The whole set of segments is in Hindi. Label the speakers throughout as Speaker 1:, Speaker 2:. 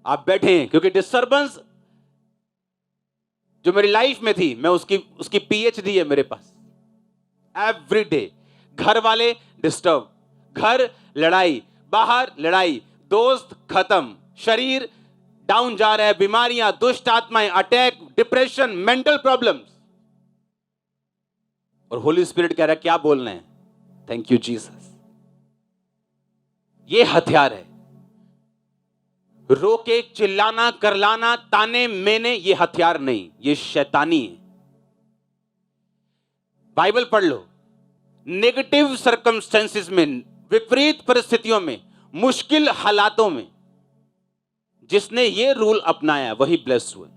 Speaker 1: आप बैठे हैं, क्योंकि डिस्टर्बेंस जो मेरी लाइफ में थी, मैं उसकी पीएचडी है मेरे पास। एवरी डे घर वाले डिस्टर्ब, घर लड़ाई, बाहर लड़ाई, दोस्त खत्म, शरीर डाउन जा रहा है, बीमारियां, दुष्ट आत्माएं, अटैक, डिप्रेशन, मेंटल प्रॉब्लम्स। और होली स्पिरिट कह रहा है क्या बोलना है? Thank you Jesus. ये हथियार है। रोके, चिल्लाना, करलाना, ताने मेने, ये हथियार नहीं, ये शैतानी है। बाइबल पढ़ लो। नेगेटिव सर्कमस्टेंसेस में, विपरीत परिस्थितियों में, मुश्किल हालातों में जिसने ये रूल अपनाया वही ब्लेस्ड हुए।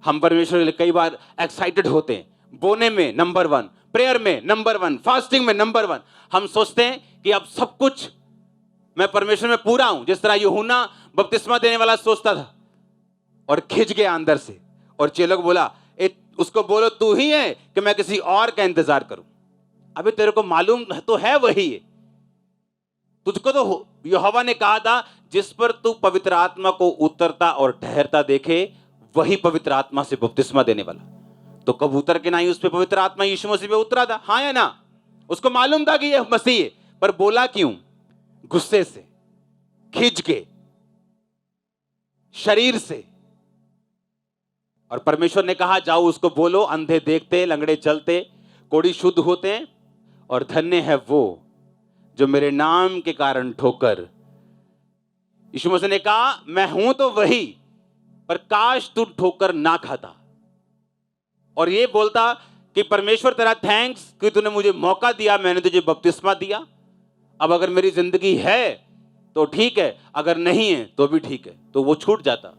Speaker 1: हम परमेश्वर के लिए कई बार एक्साइटेड होते हैं, बोने में नंबर 1, प्रेयर में नंबर 1, फास्टिंग में नंबर 1। हम सोचते हैं कि अब सब कुछ मैं परमेश्वर में पूरा हूं, जिस तरह यूहन्ना बपतिस्मा देने वाला सोचता था और खिंच गया अंदर से। और चेलों को बोला, उसको बोलो तू ही है कि मैं किसी और का इंतजार करूं? अभी तेरे को मालूम तो है वही है। तुझको तो यहोवा ने कहा था जिस पर तू पवित्र आत्मा को उतरता और ठहरता देखे वही पवित्र आत्मा से बपतिस्मा देने वाला। तो कबूतर के ना ही उस पर पवित्र आत्मा यीशु मसीह पे उतरा था, हाँ या ना? उसको मालूम था कि यह मसीह है, पर बोला क्यों? गुस्से से, खिंच के, शरीर से। और परमेश्वर ने कहा जाओ उसको बोलो, अंधे देखते, लंगड़े चलते, कोढ़ी शुद्ध होते हैं, और धन्य है वो जो मेरे नाम के कारण ठोकर। यीशु मसीह ने कहा मैं हूं तो वही, पर काश तू ठोकर ना खाता। और ये बोलता कि परमेश्वर तेरा थैंक्स कि तूने मुझे मौका दिया, मैंने तुझे बपतिस्मा दिया। अब अगर मेरी जिंदगी है तो ठीक है, अगर नहीं है तो भी ठीक है। तो वो छूट जाता।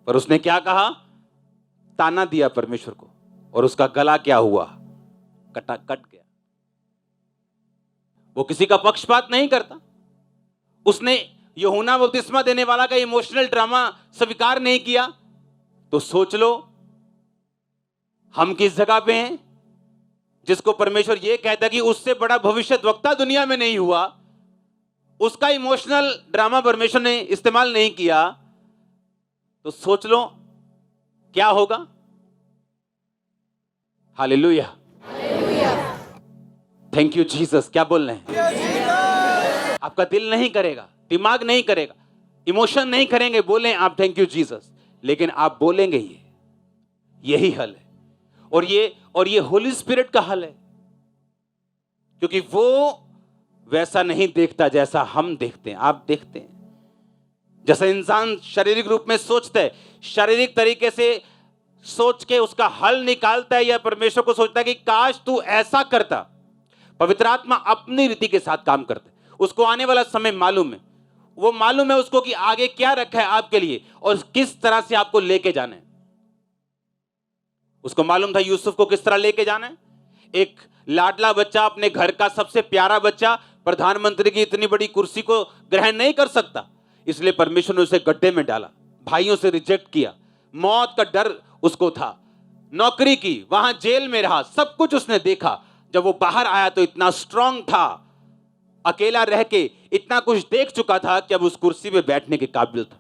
Speaker 1: पर उसने क्या कहा? ताना दिया परमेश्वर को, और उसका गला क्या हुआ? कट गया। वो किसी का पक्षपात नहीं करता। उसने यूहन्ना बपतिस्मा देने वाला का इमोशनल ड्रामा स्वीकार नहीं किया। तो सोच लो हम किस जगह पे हैं, जिसको परमेश्वर ये कहता कि उससे बड़ा भविष्यद्वक्ता दुनिया में नहीं हुआ, उसका इमोशनल ड्रामा परमेश्वर ने इस्तेमाल नहीं किया। तो सोच लो क्या होगा। Hallelujah, thank you Jesus. क्या बोल रहे हैं? आपका दिल नहीं करेगा, दिमाग नहीं करेगा, इमोशन नहीं करेंगे, बोलें आप थैंक यू जीसस, लेकिन आप बोलेंगे यही हल है। और ये होली स्पिरिट का हल है, क्योंकि वो वैसा नहीं देखता जैसा हम देखते हैं। आप देखते हैं जैसा इंसान शारीरिक रूप में सोचता है, शारीरिक तरीके से सोच के उसका हल निकालता है, या परमेश्वर को सोचता है कि काश तू ऐसा करता। पवित्र आत्मा अपनी रीति के साथ काम करता है। उसको आने वाला समय मालूम है, वो मालूम है उसको कि आगे क्या रखा है आपके लिए और किस तरह से आपको लेके जाना है। उसको मालूम था यूसुफ को किस तरह लेके जाना है। एक लाडला बच्चा, अपने घर का सबसे प्यारा बच्चा, प्रधानमंत्री की इतनी बड़ी कुर्सी को ग्रहण नहीं कर सकता, इसलिए परमेश्वर ने उसे गड्ढे में डाला, भाइयों से रिजेक्ट किया, मौत का डर उसको था, नौकरी की, वहां जेल में रहा, सब कुछ उसने देखा। जब वो बाहर आया तो इतना स्ट्रांग था, अकेला रह के इतना कुछ देख चुका था कि अब उस कुर्सी पे बैठने के काबिल था।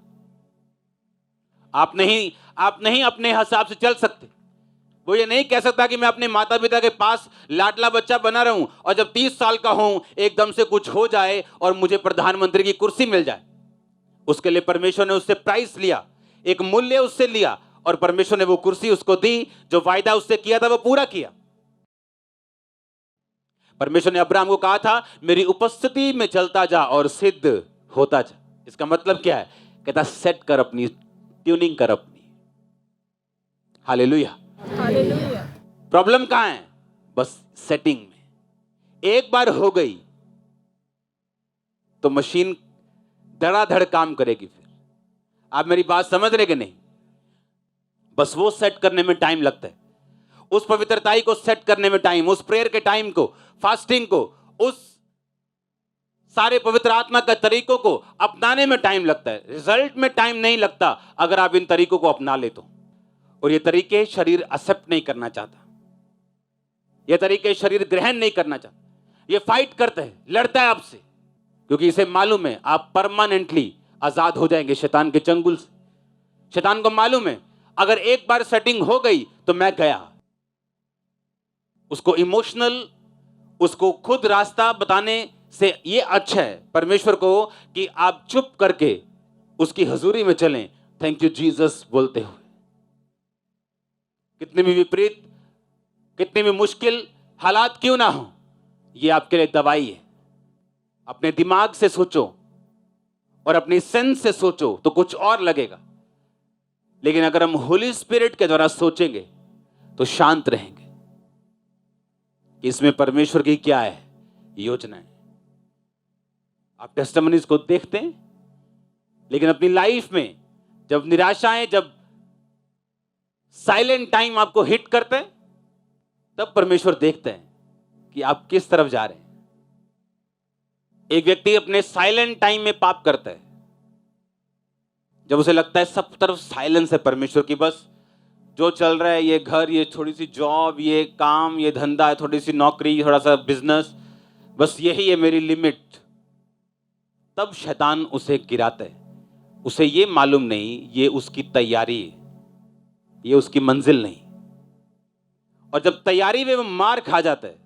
Speaker 1: आप नहीं अपने हिसाब से चल सकते। वो ये नहीं कह सकता कि मैं अपने माता पिता के पास लाडला बच्चा बना रहूं और जब 30 साल का हूं एकदम से कुछ हो जाए और मुझे प्रधानमंत्री की कुर्सी मिल जाए। उसके लिए परमेश्वर ने उससे प्राइस लिया, एक मूल्य उससे लिया, और परमेश्वर ने वो कुर्सी उसको दी। जो वायदा उससे किया था वो पूरा किया। परमेश्वर ने अब्राहम को कहा था मेरी उपस्थिति में चलता जा और सिद्ध होता जा। इसका मतलब क्या है? कहता सेट कर अपनी, ट्यूनिंग कर अपनी। हालेलुया। प्रॉब्लम कहां है? बस सेटिंग में। एक बार हो गई तो मशीन धड़ाधड़ काम करेगी। फिर आप मेरी बात समझ रहे कि नहीं? बस वो सेट करने में टाइम लगता है, उस पवित्रताई को सेट करने में टाइम, उस प्रेयर के टाइम को, फास्टिंग को, उस सारे पवित्र आत्मा के तरीकों को अपनाने में टाइम लगता है। रिजल्ट में टाइम नहीं लगता अगर आप इन तरीकों को अपना ले तो। और ये तरीके शरीर एक्सेप्ट नहीं करना चाहता, ये तरीके शरीर ग्रहण नहीं करना चाहता, ये फाइट करता है, लड़ता है आपसे। क्योंकि इसे मालूम है आप परमानेंटली आजाद हो जाएंगे शैतान के चंगुल से। शैतान को मालूम है अगर एक बार सेटिंग हो गई तो मैं गया। उसको इमोशनल, उसको खुद रास्ता बताने से ये अच्छा है परमेश्वर को कि आप चुप करके उसकी हजूरी में चलें, थैंक यू जीसस बोलते हुए। कितने भी विपरीत, कितने भी मुश्किल हालात क्यों ना हो, ये आपके लिए दवाई है। अपने दिमाग से सोचो और अपनी सेंस से सोचो तो कुछ और लगेगा, लेकिन अगर हम होली स्पिरिट के द्वारा सोचेंगे तो शांत रहेंगे। इसमें परमेश्वर की क्या है योजना है। आप टेस्टिमनीज को देखते हैं, लेकिन अपनी लाइफ में जब निराशाएं, जब साइलेंट टाइम आपको हिट करते हैं, तब परमेश्वर देखते हैं कि आप किस तरफ जा रहे हैं। एक व्यक्ति अपने साइलेंट टाइम में पाप करता है, जब उसे लगता है सब तरफ साइलेंस है परमेश्वर की, बस जो चल रहा है, ये घर, ये थोड़ी सी जॉब, ये काम, ये धंधा, थोड़ी सी नौकरी, थोड़ा सा बिजनेस, बस यही है मेरी लिमिट। तब शैतान उसे गिराता है। उसे ये मालूम नहीं ये उसकी तैयारी है, ये उसकी मंजिल नहीं। और जब तैयारी में वो मार खा जाता है,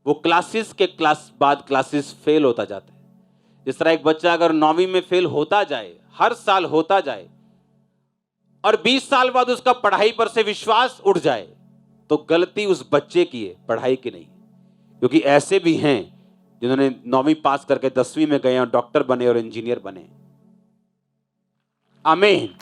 Speaker 1: वो क्लासेस के बाद क्लासेस फेल होता जाता है। जिस तरह एक बच्चा अगर 9वीं में फेल होता जाए, हर साल होता जाए, और 20 साल बाद उसका पढ़ाई पर से विश्वास उठ जाए, तो गलती उस बच्चे की है, पढ़ाई की नहीं। क्योंकि ऐसे भी हैं जिन्होंने 9वीं पास करके 10वीं में गए और डॉक्टर बने और इंजीनियर बने। आमीन।